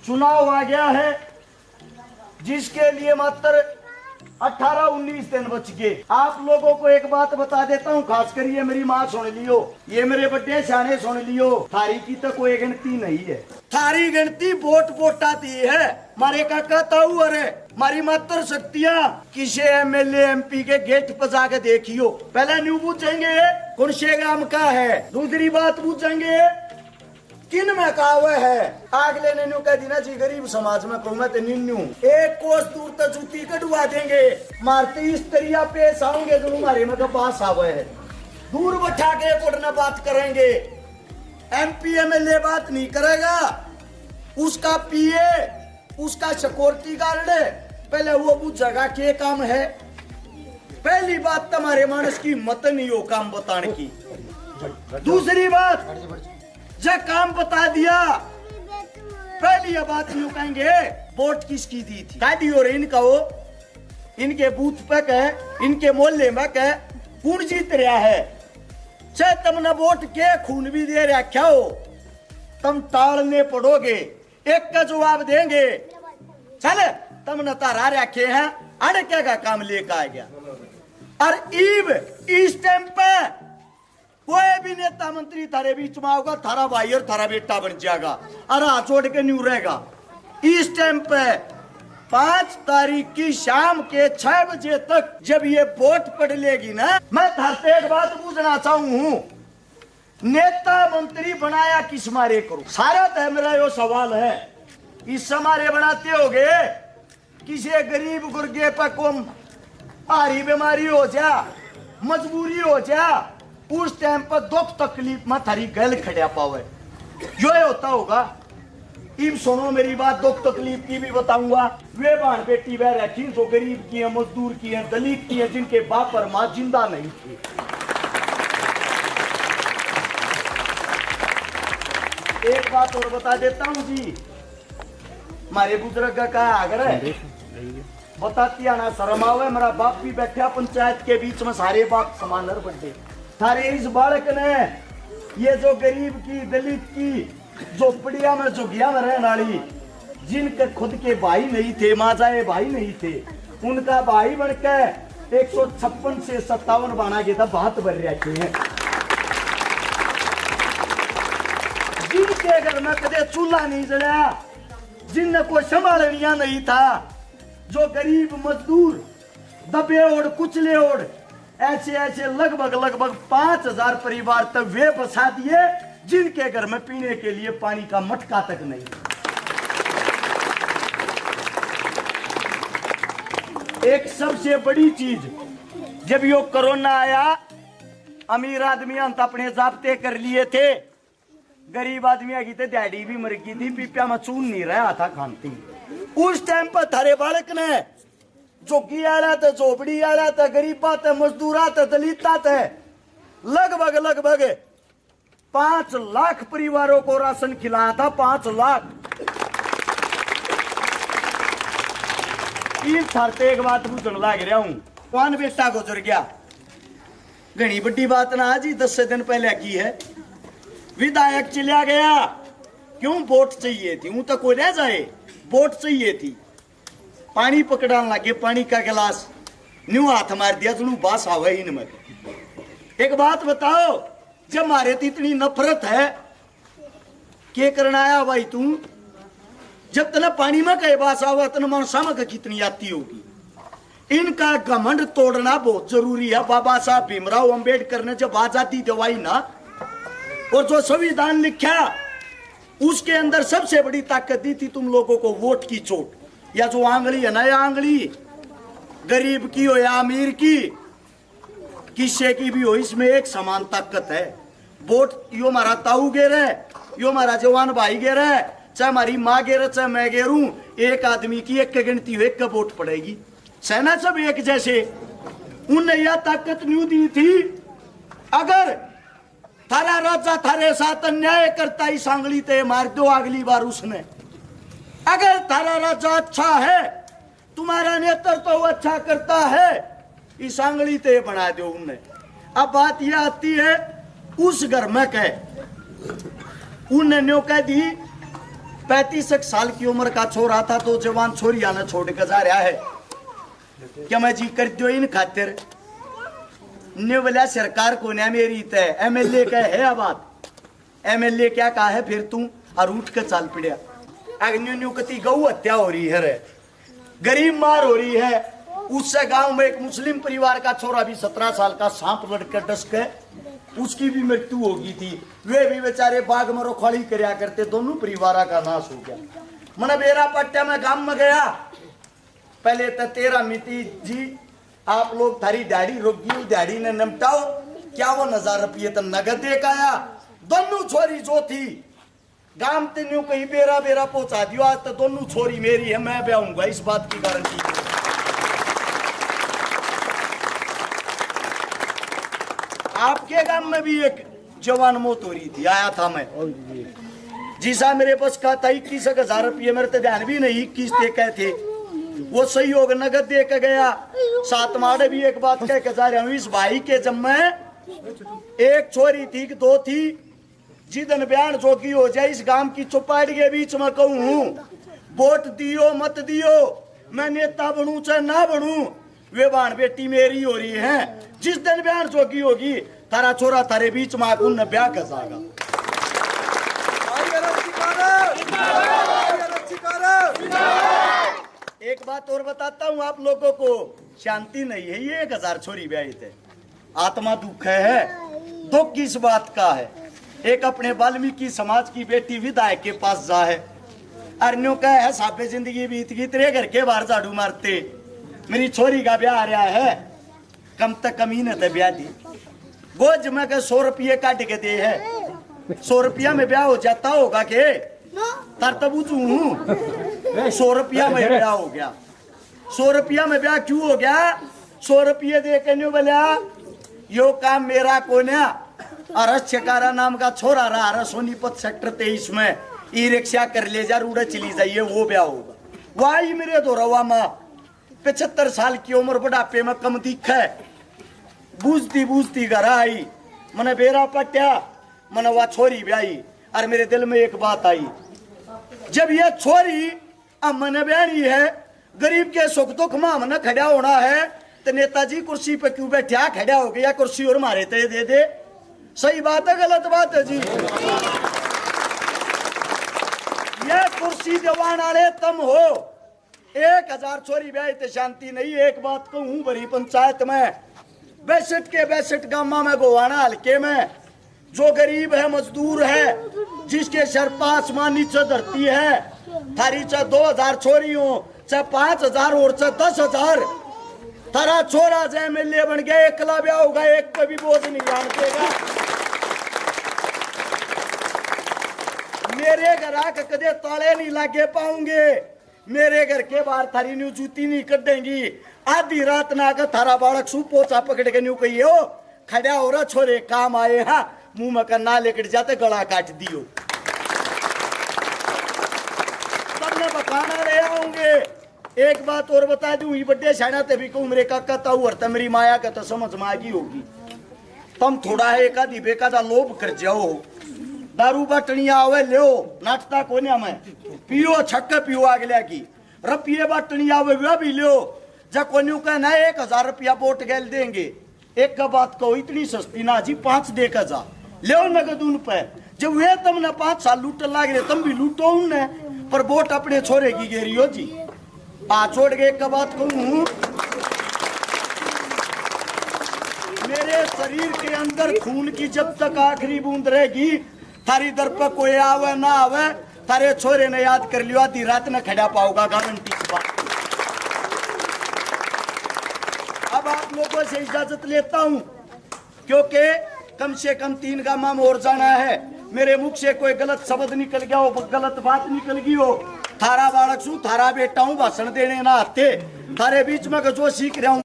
चुनाव आ गया है जिसके लिए मात्र 18-19 दिन बच गए। आप लोगों को एक बात बता देता हूँ, खासकर ये मेरी माँ सुन लियो, ये मेरे बड़े सियाने सुन लियो, थारी की तो कोई गिनती नहीं है। थारी गिनती वोट वोटाती है। मारे काका ताऊ अरे मारी मात्र शक्तियाँ किसी एमएलए एमपी के गेट पर जाके देखियो। पहले न्यू पूछेंगे कौन से गांव का है, दूसरी बात पूछेंगे किन में कावे है, अगले ने न्यू कह दीना जी गरीब समाज में कहूँ मैं तो निन्नू एक कोस दूर तक जूती कटवा देंगे, मारते इस तरिया पेश आओगे जो हमारे में तो पास आवे है, दूर बैठा के उड़ना बात करेंगे। एमपी एमएलए बात नहीं करेगा, उसका पीए उसका सिक्योरिटी गार्ड पहले वो पूछेगा क्या काम है। पहली बात तुम्हारे मानस की हिम्मत नहीं हो काम बताने की। दूसरी बात जब काम बता दिया पहली ये बात यूं कहेंगे वोट किसकी दी थी, दादी और इनका वो इनके बूथ पे कहे इनके मोहल्ले में कहे कौन जीत रहा है, चाहे तुमने वोट के खून भी दे रखा हो तुम टालने पड़ोगे, एक का जवाब देंगे चले तुमने तारा रखे हैं अरे क्या का काम लेकर आ गया। और ईब इस टाइम पे कोई भी नेता मंत्री थारे बीच में होगा, थारा भाई और थारा बेटा बन जाएगा और हाथ जोड़ के न्यू रहेगा। इस टाइम पे 5 तारीख की शाम के 6 बजे तक जब ये वोट पड़ लेगी ना, मैं थारे एक बात पूछना चाहूँ, नेता मंत्री बनाया किस मारे करो, सारा तो मेरा यो सवाल है। इस मारे बनाते होगे किसी गरीब गुर्गे पर कोम हारी बीमारी हो जा, मजबूरी हो जा, उस टाइम पर दुख तकलीफ में थारी गल खड़ा पावे, जो होता होगा। इब सुनो मेरी बात, दुख तकलीफ की भी बताऊंगा। वे बहन बेटी वह रखी जो गरीब की है, मजदूर की है, दलित की है, जिनके बाप और माँ जिंदा नहीं थे। एक बात और बता देता हूँ जी, हमारे बुजुर्ग का आग्रह है बताती आना शर्म आवे, मेरा बाप भी बैठा पंचायत के बीच में, सारे बाप समान बड़े थारे इस बालक ने ये जो गरीब की दलित की झोपड़िया में झुगिया में रहने वाली जिनके खुद के भाई नहीं थे, माजाए भाई नहीं थे, उनका भाई बनकर 156 से 57 बना के तब बात भर रखे हैं। जिनके घर में कदे चूल्हा नहीं जला, जिन को संभालनिया नहीं था, जो गरीब मजदूर दबे ओढ़ कुचले ओढ़ ऐसे ऐसे लगभग 5000 परिवार तक वे बसा दिए जिनके घर में पीने के लिए पानी का मटका तक नहीं। एक सबसे बड़ी चीज, जब यो कोरोना आया अमीर आदमी अंत अपने जाब्ते कर लिए थे, गरीब आदमी की तो डैडी भी मर गई थी, पीपिया में चून नहीं रहा था खानती। उस टाइम पर थारे बालक ने झोंकी आला था, झोपड़ी आला था, गरीबा था, मजदूरा था, दलिता था, लगभग 5 लाख परिवारों को राशन खिलाया था। 5 लाख। थारते एक बात पूछने लग रहा हूं, कौन बेटा गुजर गया, घनी बड़ी बात ना आज ही 10 दिन पहले की है। विधायक चला गया, क्यों वोट चाहिए थी, ऊं तो कोई रह जाए, वोट चाहिए थी। पानी पकड़ाने लगे, पानी का गिलास न्यू हाथ मार दिया, सुनू बास आवे इनमें। एक बात बताओ, जब मारे तो इतनी नफरत है, क्या करना आया भाई तू, जब तना पानी में कहे बास आवा तना मनसा में कितनी आती होगी। इनका घमंड तोड़ना बहुत जरूरी है। बाबा साहब भीमराव अंबेडकर ने जब आजादी दिवाई ना, और जो संविधान लिखा उसके अंदर सबसे बड़ी ताकत दी थी तुम लोगों को वोट की चोट, या जो आंगली है ना, या आंगली गरीब की हो या अमीर की, किसी की भी हो, इसमें एक समान ताकत है। वोट यो हमारा ताऊ गेर है, यो हमारा जवान भाई गेर है, चाहे हमारी माँ गेर चाहे मैं गेरू, एक आदमी की एक गिनती हो, एक का वोट पड़ेगी। सेना सब एक जैसे, उनने यह ताकत न्यू दी थी, अगर थारा राजा थारे साथ अन्याय करता इस आंगली ते मार दो अगली बार उसने। अगर थारा राजा अच्छा है, तुम्हारा नेतृत्व तो अच्छा करता है, इस आंगली ते बना दो उन्हें। अब बात यह आती है उस घर में कहे उनने न्यो कह दी 35 साल की उम्र का छोरा था तो जवान छोरी आना छोड़ के जा रहा है क्या मैं जी कर दो इन खातिर ने बोला सरकार को ना मेरी तय एमएलए का है बात एमएलए क्या कहा है फिर तू और उठ के चाल पड़िया अग्नि कति गौ हत्या हो रही है रे गरीब मार हो रही है उससे गांव में एक मुस्लिम परिवार का छोरा भी 17 साल का सांप लड़कर डस के उसकी भी मृत्यु होगी थी वे भी बेचारे बाग में रोखड़ी करया करते दोनों परिवार का नाश हो गया मैंने बेरा पट्टा में गांव में गया पहले तो 13 मिति जी आप लोग थारी दाढ़ी रोकी दाढ़ी ने निपटाओ क्या वो 1000 रुपये तो नगद दे का आया दोनों छोरी जो थी गांव ते न्यू कहीं बेरा बेरा पहुंचा दियो आज तो दोनों छोरी मेरी है मैं ब्याहूंगा इस बात की गारंटी आपके गांव में भी एक जवान मौत हो रही थी आया था मैं जीसा मेरे पास का था 21,000 रुपये मेरे तो ध्यान भी नहीं 21 दे के थे वो सहयोग नगद दे के गया सात माड़े भी एक बात कह के जा रहा हूं इस भाई के जब मैं एक छोरी थी कि 2 थी जिदन बयान जोगी हो जाए इस गांव की चौपाटी के बीच में कहूं वोट दियो मत दियो मैं नेता बनूं चाहे ना बनूं वे बाण बेटी मेरी हो रही है जिस दिन बयान जोगी होगी तारा छोरा तारे बीच में आगुन न ब्याह कर जाएगा एक बात और बताता हूं आप लोगों को शांति नहीं है ये 1000 छोरी ब्याही थे आत्मा दुख है दुख किस बात का है एक अपने वाल्मीकि समाज की बेटी विधायक के पास जा है अर्नियों का है साबे जिंदगी बीत गई तेरे घर के बाहर झाड़ू मारते मेरी छोरी का ब्याह आ रहा है कम तक कमी न थे ब्याह दी वो जमा के 100 रुपये काट के दे है 100 रुपया में ब्याह हो जाता होगा के तर तब 100 रुपया में ब्याह हो गया 100 रुपया में ब्याह क्यों हो गया 100 रुपये दे के न्यू बोला यो काम मेरा को ना अरस छकारा नाम का छोरा रहा सोनीपत सेक्टर 23 में ई रिक्शा कर ले जा रूढ़ चली जाइए वो ब्याह होगा वही मेरे दोरवा में 75 साल की उम्र बुढ़ापे में कम दिख है बूझती बूझती घर आई मैंने बेरा पट्या मैंने वह छोरी ब्याही और मेरे दिल में एक बात आई जब ये छोरी अब मैंने ब्याही है गरीब के सुख दुख में हमने खड़ा होना है तो नेताजी कुर्सी पे क्यों बैठा खड़ा हो गया कुर्सी और मारे ते दे दे सही बात है गलत बात है जी ये कुर्सी जवान आले तुम हो 1000 छोरी ब्याही ते शांति नहीं एक बात कहूं बड़ी पंचायत में 62 के 62 गांव में गोवाना हल्के में जो गरीब है मजदूर है जिसके सर 5 मां नीचे धरती है थारी चाहे 2000 छोरी हो चाहे 5000 और चाहे 10,000 थारा छोरा चाहे एमएलए बन गया एकला ब्याह होगा एक पे भी बोझ नहीं जान देगा मेरे घर आके कदे ताले नहीं लागे पाऊंगे मेरे घर के बाहर थारी न्यू जूती नहीं कटेंगी आधी रात ना आकर थारा बालक सू पोचा पकड़ के न्यू कही हो खड़ा हो रहा छोरे काम आए हाँ मुंह में करना लेकर जाते गला काट दियो तब मैं बताना रहे होंगे एक बात और बता दूं ये बड्डे शाना ते भी कहूं मेरे काका ताऊ और मेरी माया का तो समझ में आगी होगी तुम थोड़ा है एक आधी बेकादा लोभ कर जाओ दारू बटनिया आवे लो नाटता कोने में पियो छक्के पियो अगले की रुपये बटनिया आवे वह भी लो जब कोन्यू का ना 1000 रुपया वोट गैल देंगे एक का बात कहो इतनी सस्ती ना जी 5 दे का जा ले नगद उन पे जब वे तुमने 5 साल लूट लाग रहे तुम भी लूटो उनने पर वोट अपने छोरे की गेरियो जी आ छोड़ के एक का बात कहूं मेरे शरीर के अंदर खून की जब तक आखिरी बूंद रहेगी थारी दर पर कोई आवे ना आवे थारे छोरे ने याद कर लियो आधी रात न खड़ा पाओगा गारंटी की बात अब आप लोगों से इजाजत लेता हूं क्योंकि कम से कम 3 गामा में और जाना है मेरे मुख से कोई गलत शब्द निकल गया हो गलत बात निकल गई हो थारा बालक सू थारा बेटा हूं भाषण देने ना आते थारे बीच में जो सीख रहा हूं